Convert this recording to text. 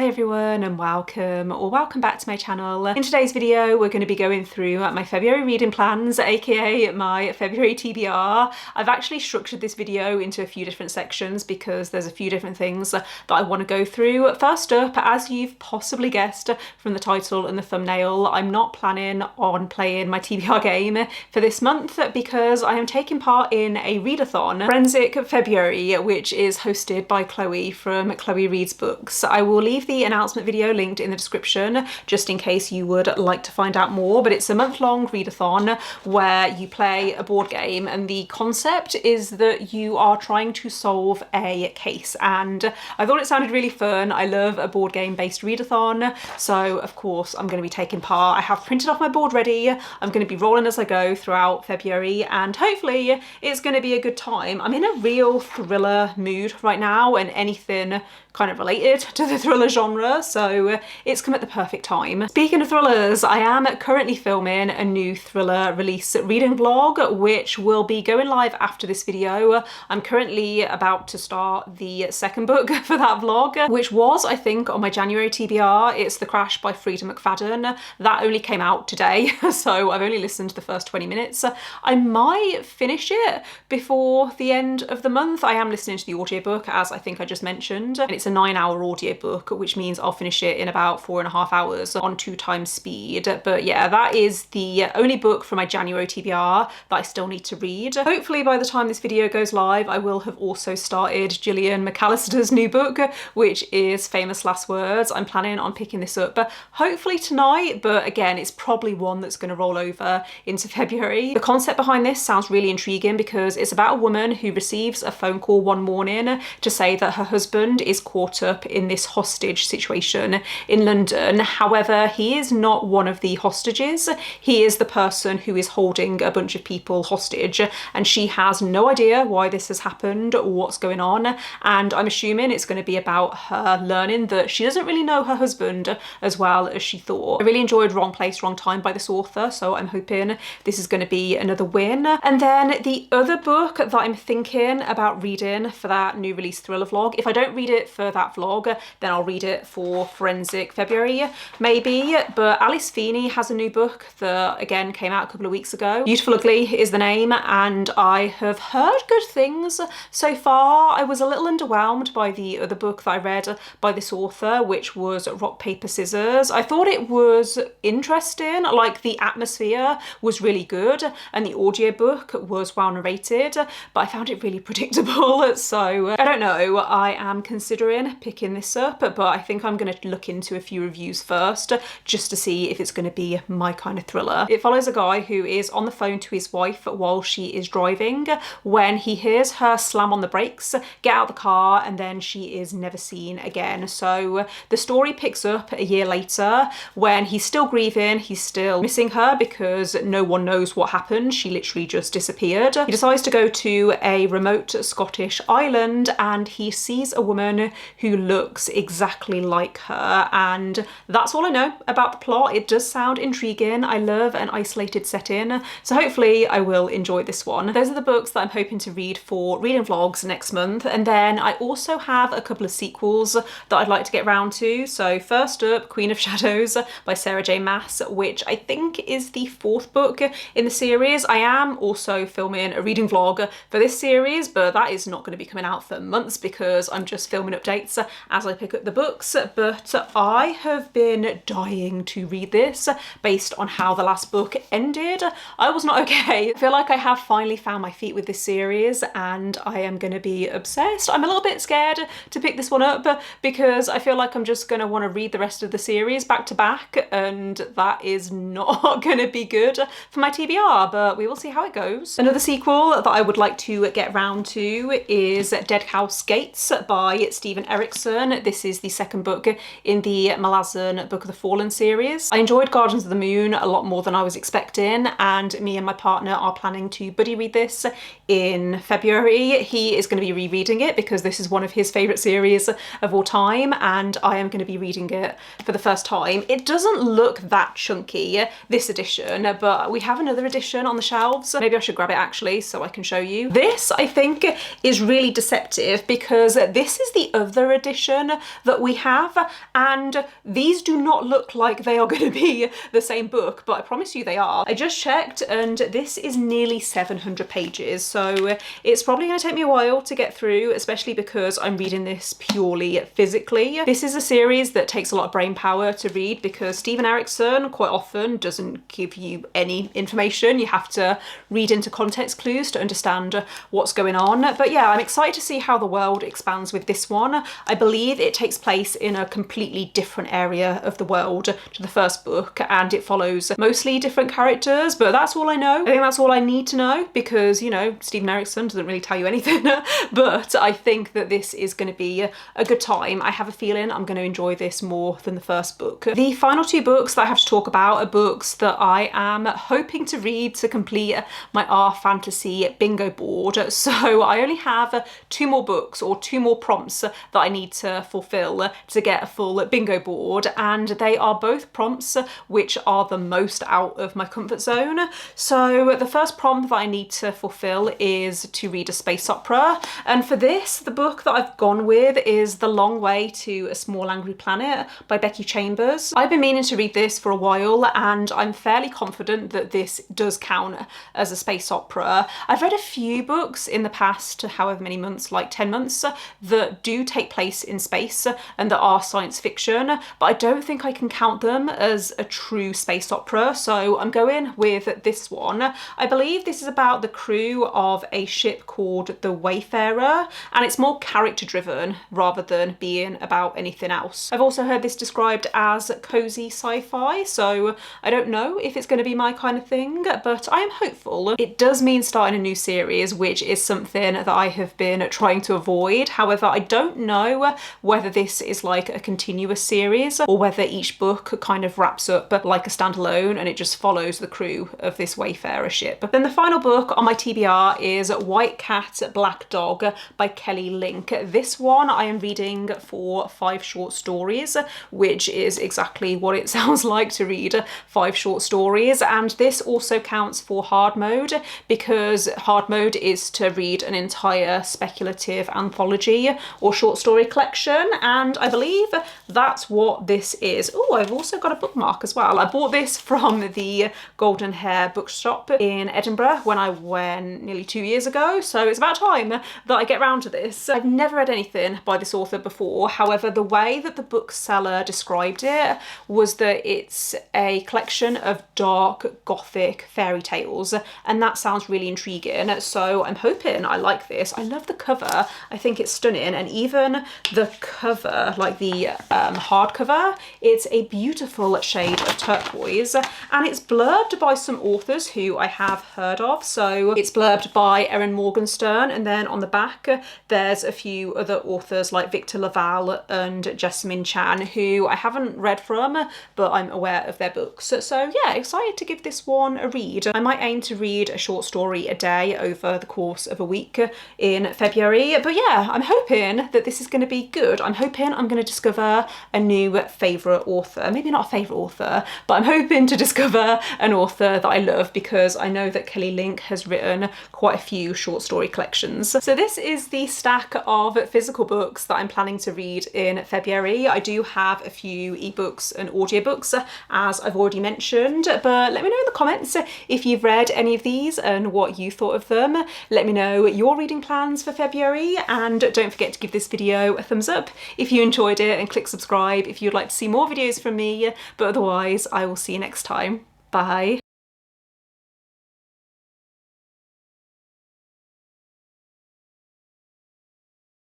everyone and welcome back to my channel. In today's video we're going to be going through my February reading plans, aka my February TBR. I've actually structured this video into a few different sections because there's a few different things that I want to go through. First up, as you've possibly guessed from the title and the thumbnail, I'm not planning on playing my TBR game for this month because I am taking part in a readathon, Forensic February, which is hosted by Chloe from Chloe Reads Books. I will leave the announcement video linked in the description just in case you would like to find out more, but it's a month-long readathon where you play a board game and the concept is that you are trying to solve a case, and I thought it sounded really fun. I love a board game based readathon, so of course I'm going to be taking part. I have printed off my board ready. I'm going to be rolling as I go throughout February and hopefully it's going to be a good time. I'm in a real thriller mood right now and anything kind of related to the thriller genre, so it's come at the perfect time. Speaking of thrillers, I am currently filming a new thriller release reading vlog which will be going live after this video. I'm currently about to start the second book for that vlog, which was, I think, on my January TBR. It's The Crash by Frida McFadden. That only came out today, so I've only listened to the first 20 minutes. I might finish it before the end of the month. I am listening to the audiobook, as I think I just mentioned, and it's a 9-hour audiobook, which means I'll finish it in about 4.5 hours on 2 times speed. But yeah, that is the only book from my January TBR that I still need to read. Hopefully by the time this video goes live, I will have also started Gillian McAllister's new book, which is Famous Last Words. I'm planning on picking this up hopefully tonight, but again, it's probably one that's going to roll over into February. The concept behind this sounds really intriguing because it's about a woman who receives a phone call one morning to say that her husband is caught up in this hostage situation in London. However, he is not one of the hostages. He is the person who is holding a bunch of people hostage, and she has no idea why this has happened or what's going on, and I'm assuming it's going to be about her learning that she doesn't really know her husband as well as she thought. I really enjoyed Wrong Place, Wrong Time by this author, so I'm hoping this is going to be another win. And then the other book that I'm thinking about reading for that new release thriller vlog, if I don't read it for that vlog, then I'll read it for Forensic February maybe, but Alice Feeney has a new book that again came out a couple of weeks ago. Beautiful Ugly is the name, and I have heard good things so far. I was a little underwhelmed by the other book that I read by this author, which was Rock Paper Scissors. I thought it was interesting, like the atmosphere was really good and the audiobook was well narrated, but I found it really predictable. So I don't know, I am considering picking this up, but I think I'm going to look into a few reviews first just to see if it's going to be my kind of thriller. It follows a guy who is on the phone to his wife while she is driving when he hears her slam on the brakes, get out of the car, and then she is never seen again. So the story picks up a year later when he's still grieving, he's still missing her because no one knows what happened. She literally just disappeared. He decides to go to a remote Scottish island and he sees a woman who looks exactly like her, and that's all I know about the plot. It does sound intriguing. I love an isolated setting, so hopefully I will enjoy this one. Those are the books that I'm hoping to read for reading vlogs next month, and then I also have a couple of sequels that I'd like to get round to. So first up, Queen of Shadows by Sarah J Maas, which I think is the 4th book in the series. I am also filming a reading vlog for this series, but that is not going to be coming out for months because I'm just filming updates as I pick up the books. But I have been dying to read this based on how the last book ended. I was not okay. I feel like I have finally found my feet with this series and I am going to be obsessed. I'm a little bit scared to pick this one up because I feel like I'm just going to want to read the rest of the series back to back, and that is not going to be good for my TBR, but we will see how it goes. Another sequel that I would like to get round to is Dead House Gates by Stephen Erickson. This is the 2nd book in the Malazan Book of the Fallen series. I enjoyed Gardens of the Moon a lot more than I was expecting, and me and my partner are planning to buddy read this in February. He is going to be rereading it because this is one of his favourite series of all time, and I am going to be reading it for the first time. It doesn't look that chunky, this edition, but we have another edition on the shelves. Maybe I should grab it actually so I can show you. This, I think, is really deceptive because this is the other other edition that we have, and these do not look like they are going to be the same book, but I promise you they are. I just checked and this is nearly 700 pages, so it's probably going to take me a while to get through, especially because I'm reading this purely physically. This is a series that takes a lot of brain power to read because Stephen Erickson quite often doesn't give you any information. You have to read into context clues to understand what's going on. But yeah, I'm excited to see how the world expands with this one. I believe it takes place in a completely different area of the world to the first book, and it follows mostly different characters, but that's all I know. I think that's all I need to know because, you know, Stephen Erickson doesn't really tell you anything, but I think that this is going to be a good time. I have a feeling I'm going to enjoy this more than the first book. The final two books that I have to talk about are books that I am hoping to read to complete my R Fantasy bingo board. So I only have 2 more books or 2 more prompts that I need to fulfill to get a full bingo board, and they are both prompts which are the most out of my comfort zone. So the first prompt that I need to fulfill is to read a space opera, and for this the book that I've gone with is The Long Way to a Small Angry Planet by Becky Chambers. I've been meaning to read this for a while and I'm fairly confident that this does count as a space opera. I've read a few books in the past however many months, like 10 months, that do take place in space and that are science fiction, but I don't think I can count them as a true space opera, so I'm going with this one. I believe this is about the crew of a ship called the Wayfarer, and it's more character driven rather than being about anything else. I've also heard this described as cozy sci-fi, so I don't know if it's going to be my kind of thing, but I am hopeful. It does mean starting a new series, which is something that I have been trying to avoid. However, I don't know whether this is like a continuous series or whether each book kind of wraps up like a standalone and it just follows the crew of this Wayfarer ship. Then the final book on my TBR is White Cat, Black Dog by Kelly Link. This one I am reading for 5 short stories, which is exactly what it sounds like to read 5 short stories, and this also counts for hard mode because hard mode is to read an entire speculative anthology or short story collection, and I believe that's what this is. Oh, I've also got a bookmark as well. I bought this from the Golden Hair bookshop in Edinburgh when I went nearly 2 years ago, so it's about time that I get round to this. I've never read anything by this author before, however the way that the bookseller described it was that it's a collection of dark gothic fairy tales, and that sounds really intriguing, so I'm hoping I like this. I love the cover, I think it's stunning, and even the cover, like the hardcover, it's a beautiful shade of turquoise, and it's blurbed by some authors who I have heard of. So it's blurbed by Erin Morgenstern, and then on the back there's a few other authors like Victor Laval and Jessamine Chan, who I haven't read from, but I'm aware of their books. So yeah, excited to give this one a read. I might aim to read a short story a day over the course of a week in February, but yeah, I'm hoping that this is going to be good. I'm hoping I'm going to discover a new favourite author. Maybe not a favourite author, but I'm hoping to discover an author that I love because I know that Kelly Link has written quite a few short story collections. So this is the stack of physical books that I'm planning to read in February. I do have a few ebooks and audiobooks, as I've already mentioned, but let me know in the comments if you've read any of these and what you thought of them. Let me know your reading plans for February, and don't forget to give this video a thumbs up if you enjoyed it, and click subscribe if you'd like to see more videos from me, but otherwise I will see you next time. Bye.